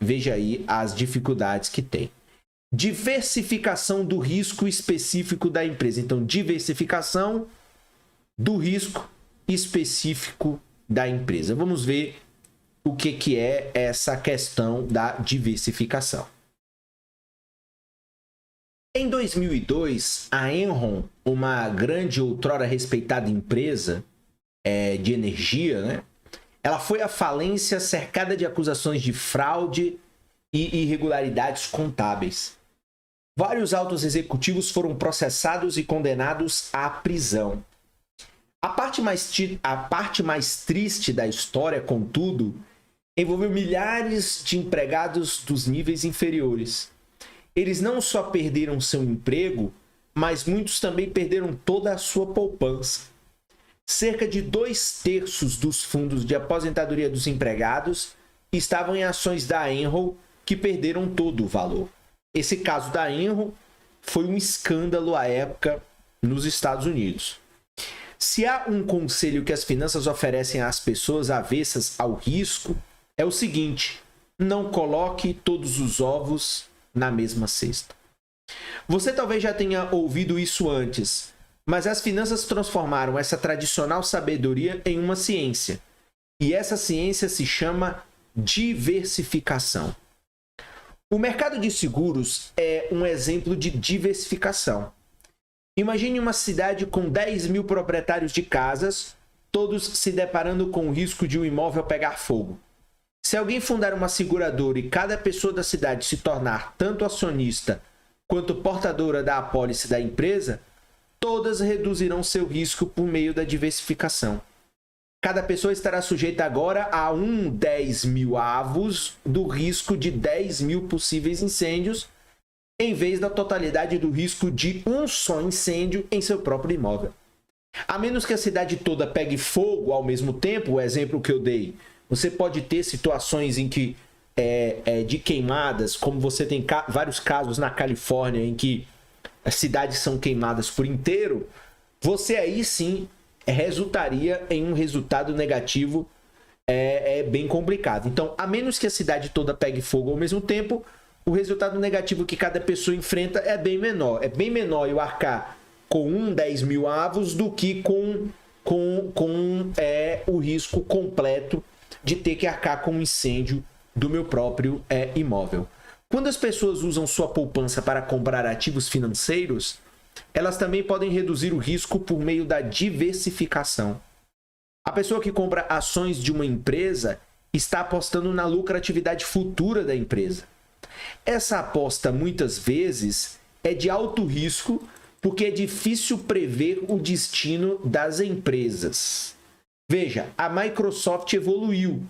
veja aí as dificuldades que tem. Diversificação do risco específico da empresa. Então, diversificação do risco específico da empresa. Vamos ver o que é essa questão da diversificação. Em 2002, a Enron, uma grande outrora respeitada empresa de energia, né? Ela foi à falência cercada de acusações de fraude e irregularidades contábeis. Vários altos executivos foram processados e condenados à prisão. A parte mais triste da história, contudo, envolveu milhares de empregados dos níveis inferiores. Eles não só perderam seu emprego, mas muitos também perderam toda a sua poupança. Cerca de 2/3 dos fundos de aposentadoria dos empregados estavam em ações da Enron, que perderam todo o valor. Esse caso da Enron foi um escândalo à época nos Estados Unidos. Se há um conselho que as finanças oferecem às pessoas avessas ao risco, é o seguinte: não coloque todos os ovos na mesma cesta. Você talvez já tenha ouvido isso antes, mas as finanças transformaram essa tradicional sabedoria em uma ciência. E essa ciência se chama diversificação. O mercado de seguros é um exemplo de diversificação. Imagine uma cidade com 10 mil proprietários de casas, todos se deparando com o risco de um imóvel pegar fogo. Se alguém fundar uma seguradora e cada pessoa da cidade se tornar tanto acionista quanto portadora da apólice da empresa, todas reduzirão seu risco por meio da diversificação. Cada pessoa estará sujeita agora a 10 mil avos do risco de 10 mil possíveis incêndios, em vez da totalidade do risco de um só incêndio em seu próprio imóvel. A menos que a cidade toda pegue fogo ao mesmo tempo, o exemplo que eu dei, você pode ter situações em que de queimadas, como você tem vários casos na Califórnia em que as cidades são queimadas por inteiro, você aí sim resultaria em um resultado negativo bem complicado. Então, a menos que a cidade toda pegue fogo ao mesmo tempo, o resultado negativo que cada pessoa enfrenta é bem menor. É bem menor eu arcar com 10 mil avos do que com o risco completo de ter que arcar com um incêndio do meu próprio imóvel. Quando as pessoas usam sua poupança para comprar ativos financeiros, elas também podem reduzir o risco por meio da diversificação. A pessoa que compra ações de uma empresa está apostando na lucratividade futura da empresa. Essa aposta, muitas vezes, é de alto risco, porque é difícil prever o destino das empresas. Veja, a Microsoft evoluiu,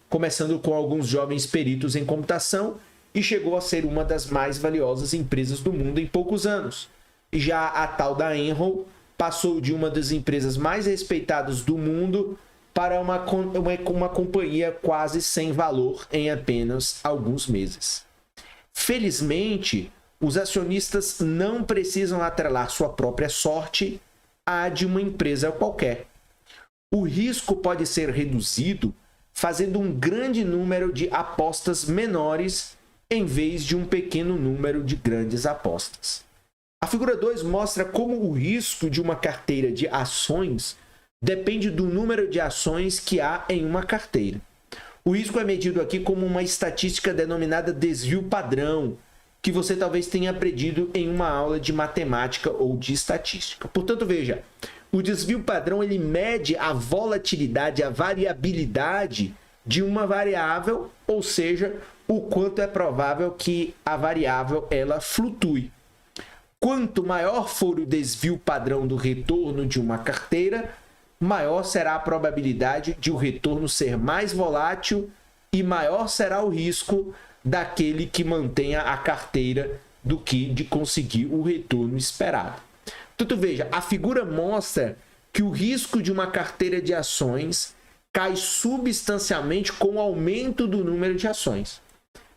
começando com alguns jovens peritos em computação e chegou a ser uma das mais valiosas empresas do mundo em poucos anos. Já a tal da Enron passou de uma das empresas mais respeitadas do mundo para uma companhia quase sem valor em apenas alguns meses. Felizmente, os acionistas não precisam atrelar sua própria sorte à de uma empresa qualquer. O risco pode ser reduzido fazendo um grande número de apostas menores em vez de um pequeno número de grandes apostas. A figura 2 mostra como o risco de uma carteira de ações depende do número de ações que há em uma carteira. O risco é medido aqui como uma estatística denominada desvio padrão, que você talvez tenha aprendido em uma aula de matemática ou de estatística. Portanto, veja, o desvio padrão ele mede a volatilidade, a variabilidade de uma variável, ou seja, o quanto é provável que a variável ela flutue. Quanto maior for o desvio padrão do retorno de uma carteira, maior será a probabilidade de o retorno ser mais volátil e maior será o risco daquele que mantenha a carteira do que de conseguir o retorno esperado. Então, veja, a figura mostra que o risco de uma carteira de ações cai substancialmente com o aumento do número de ações.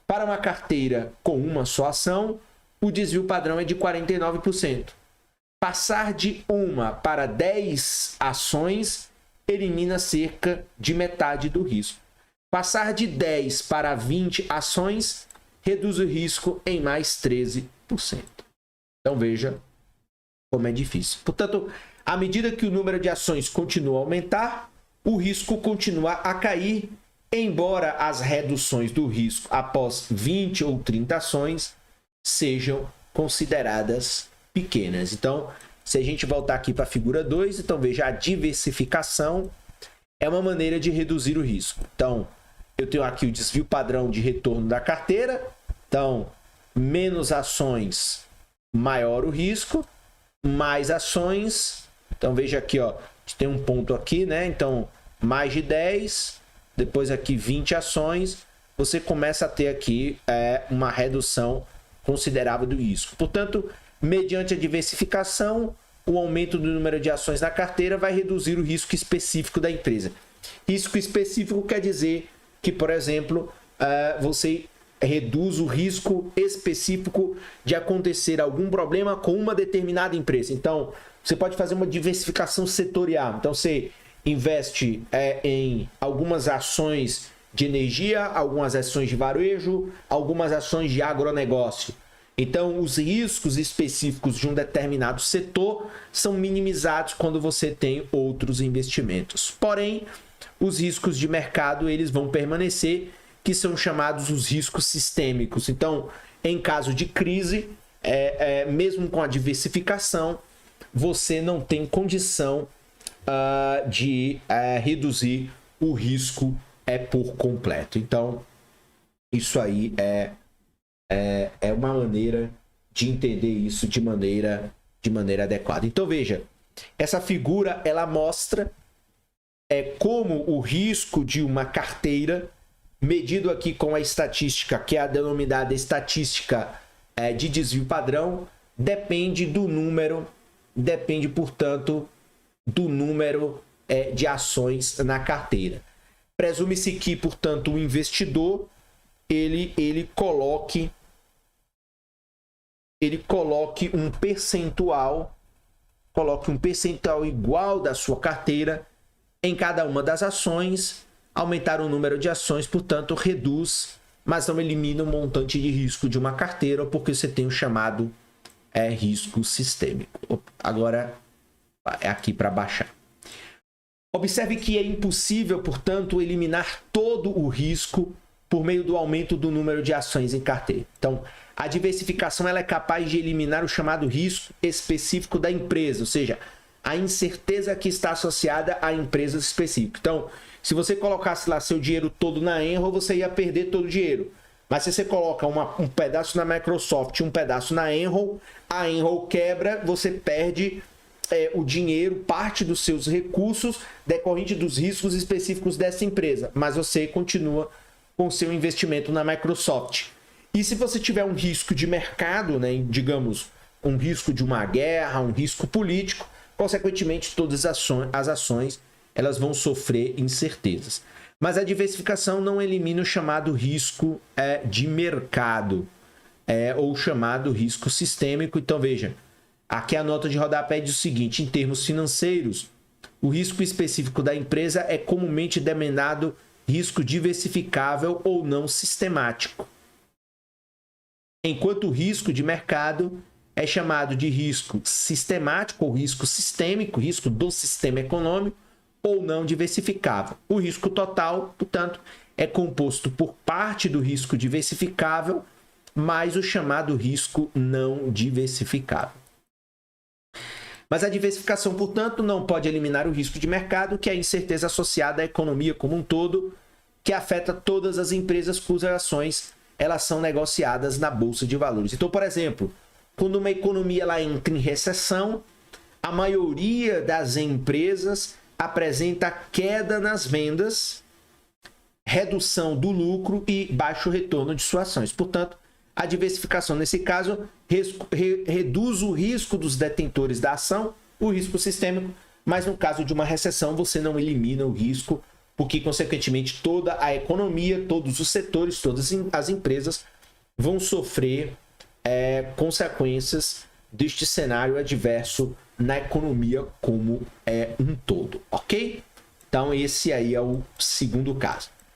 Para uma carteira com uma só ação, o desvio padrão é de 49%. Passar de 1 para 10 ações elimina cerca de metade do risco. Passar de 10 para 20 ações reduz o risco em mais 13%. Então veja como é difícil. Portanto, à medida que o número de ações continua a aumentar, o risco continua a cair, embora as reduções do risco após 20 ou 30 ações sejam consideradas pequenas. Então, se a gente voltar aqui para a figura 2, então veja, a diversificação é uma maneira de reduzir o risco. Então, eu tenho aqui o desvio padrão de retorno da carteira. Então, menos ações, maior o risco. Mais ações. Então, veja aqui, ó, tem um ponto aqui, né? Então, mais de 10, depois aqui 20 ações, você começa a ter aqui uma redução considerável do risco. Portanto, mediante a diversificação, o aumento do número de ações na carteira vai reduzir o risco específico da empresa. Risco específico quer dizer que, por exemplo, você reduz o risco específico de acontecer algum problema com uma determinada empresa. Então, você pode fazer uma diversificação setorial. Então, você investe em algumas ações de energia, algumas ações de varejo, algumas ações de agronegócio. Então, os riscos específicos de um determinado setor são minimizados quando você tem outros investimentos. Porém, os riscos de mercado eles vão permanecer, que são chamados os riscos sistêmicos. Então, em caso de crise, mesmo com a diversificação, você não tem condição de reduzir o risco por completo. Então, isso aí é uma maneira de entender isso de maneira adequada. Então, veja, essa figura ela mostra como o risco de uma carteira, medido aqui com a estatística, que é a denominada estatística de desvio padrão, depende, portanto, do número de ações na carteira. Presume-se que, portanto, o investidor ele coloque um percentual igual da sua carteira em cada uma das ações. Aumentar o número de ações, portanto, reduz, mas não elimina o montante de risco de uma carteira, porque você tem o chamado risco sistêmico. Agora, é aqui para baixar. Observe que é impossível, portanto, eliminar todo o risco por meio do aumento do número de ações em carteira. Então, a diversificação ela é capaz de eliminar o chamado risco específico da empresa, ou seja, a incerteza que está associada a empresas específicas. Então, se você colocasse lá seu dinheiro todo na Enron, você ia perder todo o dinheiro. Mas se você coloca um pedaço na Microsoft e um pedaço na Enron, a Enron quebra, você perde o dinheiro, parte dos seus recursos decorrente dos riscos específicos dessa empresa. Mas você continua com seu investimento na Microsoft. E se você tiver um risco de mercado, né, digamos, um risco de uma guerra, um risco político, consequentemente, todas as ações elas vão sofrer incertezas. Mas a diversificação não elimina o chamado risco de mercado, ou chamado risco sistêmico. Então, veja, aqui a nota de rodapé diz o seguinte: em termos financeiros, o risco específico da empresa é comumente denominado risco diversificável ou não sistemático, enquanto o risco de mercado é chamado de risco sistemático ou risco sistêmico, risco do sistema econômico, ou não diversificável. O risco total, portanto, é composto por parte do risco diversificável mais o chamado risco não diversificável. Mas a diversificação, portanto, não pode eliminar o risco de mercado, que é a incerteza associada à economia como um todo, que afeta todas as empresas cujas ações elas são negociadas na Bolsa de Valores. Então, por exemplo, quando uma economia ela entra em recessão, a maioria das empresas apresenta queda nas vendas, redução do lucro e baixo retorno de suas ações. Portanto, a diversificação, nesse caso, reduz o risco dos detentores da ação, o risco sistêmico, mas no caso de uma recessão, você não elimina o risco, porque, consequentemente, toda a economia, todos os setores, todas as empresas vão sofrer consequências deste cenário adverso na economia como um todo, ok? Então, esse aí é o segundo caso.